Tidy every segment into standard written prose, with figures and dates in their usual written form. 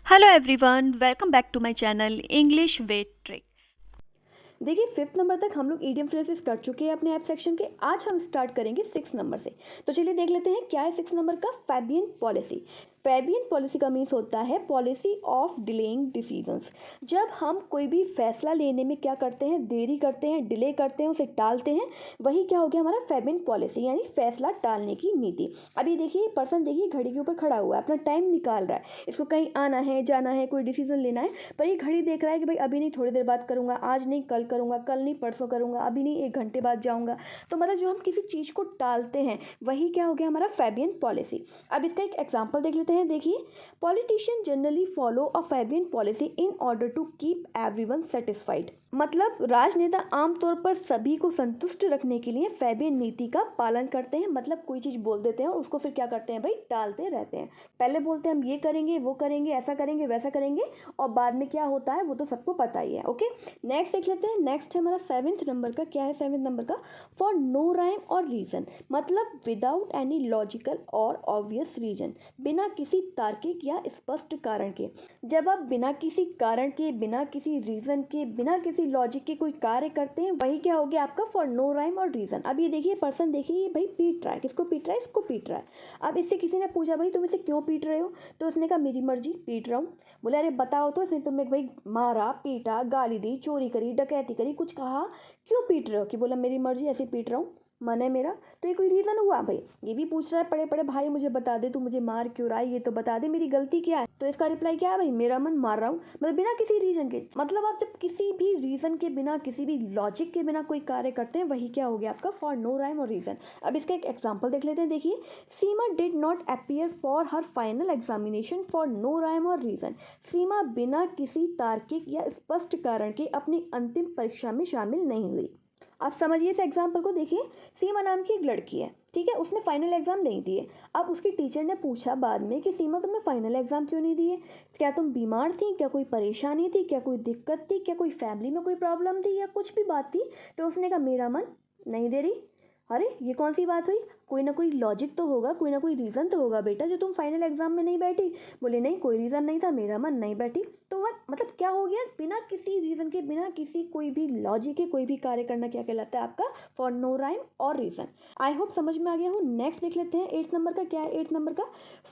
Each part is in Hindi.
Hello everyone, welcome back to my channel English with trick. देखिए 5th नंबर तक हम लोग ईडियम फ्रेजेस कर चुके हैं अपने ऐप सेक्शन के। आज हम स्टार्ट करेंगे 6 नंबर से। तो चलिए देख लेते हैं क्या है 6 नंबर का फैबियन पॉलिसी। फैबियन पॉलिसी का मीन्स होता है पॉलिसी ऑफ डिलेइंग डिसीजंस। जब हम कोई भी फैसला लेने में क्या करते हैं, देरी करते हैं, डिले करते हैं, उसे टालते हैं, वही क्या हो गया हमारा फैबियन पॉलिसी यानी फैसला टालने की नीति। अभी देखिए पर्सन देखिए घड़ी के ऊपर खड़ा हुआ है, अपना टाइम निकाल रहा है, इसको कहीं आना है, जाना है, कोई डिसीजन लेना है, पर ये घड़ी देख रहा है कि भाई अभी नहीं, थोड़ी देर बाद करूंगा, आज नहीं कल करूंगा, कल नहीं परसों करूंगा, अभी नहीं 1 घंटे बाद जाऊंगा। तो मतलब जो हम किसी चीज़ को टालते हैं वही क्या हो गया हमारा फैबियन पॉलिसी। अब इसका एक एग्जाम्पल देख लेते हैं। देखिए politician generally follow a Fabian policy in order to keep everyone satisfied. मतलब राजनेता आमतौर पर सभी को संतुष्ट रखने के लिए फैबियन नीति का पालन करते हैं। मतलब कोई चीज़ बोल देते हैं और उसको फिर क्या करते हैं भाई, टालते रहते हैं। पहले बोलते हैं हम ये करेंगे, वो करेंगे, ऐसा करेंगे, वैसा करेंगे, और बाद में क्या होता है वो तो सबको पता ही है। ओके, नेक्स्ट देख लेते हैं। नेक्स्ट है हमारा 7th नंबर का। क्या है 7th नंबर का? फॉर नो राइम और रीजन। मतलब विदाउट एनी लॉजिकल और ऑब्वियस रीजन, बिना किसी तार्किक या स्पष्ट कारण के। जब आप बिना किसी कारण के, बिना किसी रीजन के, बिना किसी लॉजिक के कोई कार्य करते हैं वही क्या हो गया आपका फॉर नो राइम और रीजन। अब ये देखिए पर्सन देखिए ये भाई पीट रहा है, किसको पीट रहा है? इसको पीट रहा है। अब इससे किसी ने पूछा भाई तुम इसे क्यों पीट रहे हो? तो उसने कहा मेरी मर्जी, पीट रहा हूँ। बोले अरे बताओ तो, इसने तुम्हें भाई मारा, पीटा, गाली दी, चोरी करी, डकैती करी, कुछ कहा, क्यों पीट रहे हो? कि बोला मेरी मर्जी, ऐसे पीट रहा हूँ, मन है मेरा। तो ये कोई रीज़न हुआ भाई? ये भी पूछ रहा है पड़े पड़े भाई मुझे बता दे, तू मुझे मार क्यों रहा है, ये तो बता दे, मेरी गलती क्या है? तो इसका रिप्लाई क्या है भाई, मेरा मन, मार रहा हूँ। मतलब बिना किसी रीजन के। मतलब आप जब किसी भी रीजन के बिना, किसी भी लॉजिक के बिना कोई कार्य करते हैं वही क्या हो गया आपका फॉर नो राइम और रीजन। अब इसका एक एग्जाम्पल देख लेते हैं। देखिए Seema did not appear for her final examination for no rhyme और रीजन। सीमा बिना किसी तार्किक या स्पष्ट कारण के अपनी अंतिम परीक्षा में शामिल नहीं हुई। आप समझिए इस एग्जाम्पल को। देखिए सीमा नाम की एक लड़की है, ठीक है, उसने फाइनल एग्जाम नहीं दिए। अब उसकी टीचर ने पूछा बाद में कि सीमा तुमने फाइनल एग्जाम क्यों नहीं दिए? क्या तुम बीमार थी, क्या कोई परेशानी थी, क्या कोई दिक्कत थी, क्या कोई फैमिली में कोई प्रॉब्लम थी, या कुछ भी बात थी? तो उसने कहा मेरा मन नहीं दे रही। अरे ये कौन सी बात हुई? कोई ना कोई लॉजिक तो होगा, कोई ना कोई रीज़न तो होगा बेटा जो तुम फाइनल एग्जाम में नहीं बैठी। बोले नहीं कोई रीज़न नहीं था, मेरा मन नहीं बैठी। तो मतलब क्या हो गया, बिना किसी रीज़न के, बिना किसी कोई भी लॉजिक के कोई भी कार्य करना क्या कहलाता है आपका फॉर नो राइम और रीज़न। आई होप समझ में आ गया हो। नेक्स्ट देख लेते हैं 8th नंबर का। क्या है 8th नंबर का?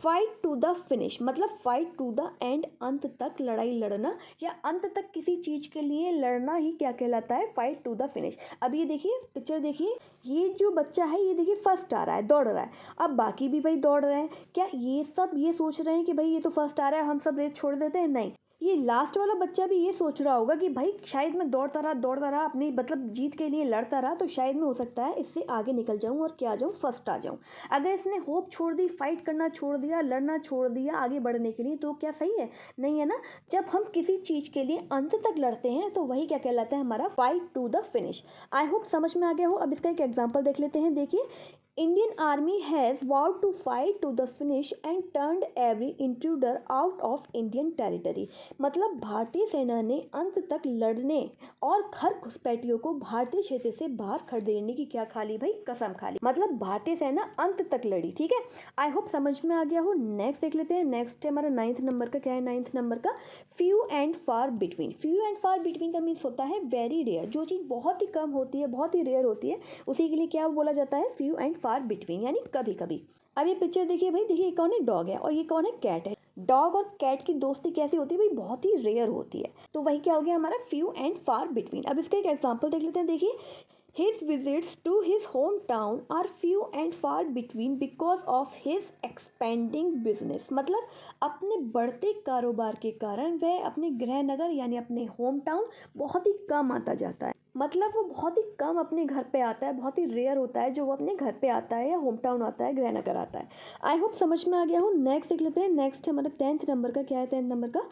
Fight to the finish. मतलब फाइट टू द एंड, अंत तक लड़ाई लड़ना या अंत तक किसी चीज़ के लिए लड़ना ही क्या कहलाता है फाइट टू द फिनिश। अब ये देखिए पिक्चर देखिए, ये जो बच्चा है ये देखिए फर्स्ट आ रहा है, दौड़ रहा है। अब बाकी भी भाई दौड़ रहे हैं, क्या ये सब ये सोच रहे हैं कि भाई ये तो फर्स्ट आ रहा है हम सब रेस छोड़ देते हैं? नहीं, ये लास्ट वाला बच्चा भी ये सोच रहा होगा कि भाई शायद मैं दौड़ता रहा अपनी मतलब जीत के लिए लड़ता रहा, तो शायद मैं हो सकता है इससे आगे निकल जाऊं और क्या आ जाऊं, फर्स्ट आ जाऊं। अगर इसने होप छोड़ दी, फाइट करना छोड़ दिया, लड़ना छोड़ दिया आगे बढ़ने के लिए, तो क्या सही है? नहीं है ना। जब हम किसी चीज़ के लिए अंत तक लड़ते हैं तो वही क्या कहलाता है हमारा fight to the finish. I hope समझ में आ गया हो। अब इसका एक एग्जाम्पल देख लेते हैं। देखिए Indian army has vowed to fight to the finish and turned every intruder out of Indian territory। मतलब भारतीय सेना ने अंत तक लड़ने और हर घुसपैठियों को भारतीय क्षेत्र से बाहर खदेड़ने की क्या खा ली भाई, कसम खा ली। मतलब भारतीय सेना अंत तक लड़ी, ठीक है। आई होप समझ में आ गया हो। नेक्स्ट देख लेते हैं। नेक्स्ट है हमारा 9th नंबर का। क्या है 9th नंबर का? Few and far between. Few and far between का मीन्स होता है वेरी रेयर। जो चीज़ बहुत ही कम होती है, बहुत ही रेयर होती है, उसी के लिए क्या बोला जाता है फ्यू एंड फार बिटवीन, यानी कभी कभी। अब ये पिक्चर देखिए भाई, देखिए कौन है, डॉग है, और ये कौन है, कैट है। डॉग और कैट की दोस्ती कैसी होती है भाई, बहुत ही रेयर होती है। तो वही क्या हो गया हमारा फ्यू एंड फार बिटवीन। अब इसका एक एग्जांपल देख लेते हैं। देखिए his visits to his hometown are few and far between because of his expanding business। मतलब अपने बढ़ते कारोबार के कारण वह अपने गृह नगर यानी अपने होम टाउन बहुत ही कम आता जाता है। मतलब वो बहुत ही कम अपने घर पे आता है, बहुत ही रेयर होता है जो वो अपने घर पे आता है या होम टाउन आता है, गृह नगर आता है। आई होप समझ में आ गया हो। नेक्स्ट देख लेते हैं। नेक्स्ट है हमारा 10th नंबर का। क्या है 10th नंबर का?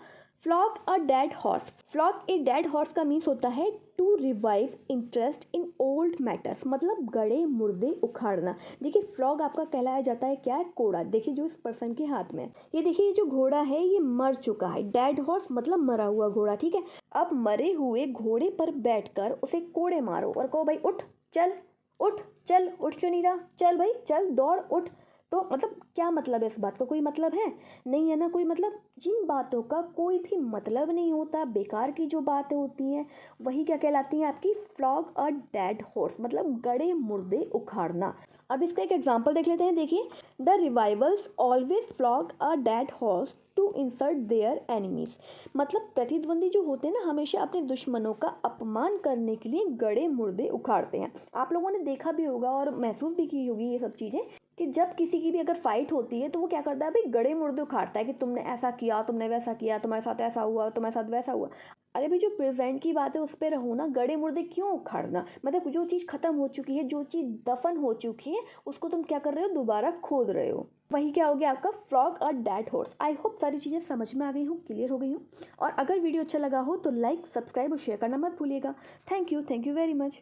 Flog a dead horse. Flog a dead horse का मीन्स होता है to revive interest in old matters. मतलब गड़े मुर्दे उखाड़ना। देखिए फ्लॉग आपका कहलाया जाता है क्या है, कोड़ा। देखिए जो इस पर्सन के हाथ में है, ये देखिए ये जो घोड़ा है ये मर चुका है। डेड हॉर्स मतलब मरा हुआ घोड़ा, ठीक है। अब मरे हुए घोड़े पर बैठकर उसे कोड़े मारो और कहो भाई उठ चल, उठ चल, उठ क्यों नहीं रहा, चल भाई चल, दौड़, उठ। तो मतलब क्या मतलब है इस बात का? कोई मतलब है? नहीं है ना कोई मतलब। जिन बातों का कोई भी मतलब नहीं होता, बेकार की जो बातें होती हैं, वही क्या कहलाती हैं आपकी? फ्लॉग अ डेड हॉर्स, मतलब गड़े मुर्दे उखाड़ना। अब इसका एक एग्जांपल देख लेते हैं। देखिए, the revivals always flog a dead horse to insult their enemies. मतलब प्रतिद्वंदी जो होते हैं ना, हमेशा अपने दुश्मनों का अपमान करने के लिए गड़े मुर्दे उखाड़ते हैं। आप लोगों ने देखा भी होगा और महसूस भी की होगी ये सब चीज़ें, कि जब किसी की भी अगर फाइट होती है तो वो क्या करता है भाई? गड़े मुर्दे उखाड़ता है कि तुमने ऐसा किया, तुमने वैसा किया, तुम्हारे साथ ऐसा हुआ, तुम्हारे साथ वैसा हुआ। अरे भाई, जो प्रेजेंट की बात है उस पर रहो ना, गड़े मुर्दे क्यों उखाड़ना? मतलब जो चीज़ खत्म हो चुकी है, जो चीज़ दफन हो चुकी है, उसको तुम क्या कर रहे हो? दोबारा खोद रहे हो। वही क्या हो गया आपका? Frog a dead horse. I hope सारी चीज़ें समझ में आ गई हूँ, क्लियर हो गई हूँ। और अगर वीडियो अच्छा लगा हो तो लाइक, सब्सक्राइब और शेयर करना मत भूलिएगा। Thank you very much.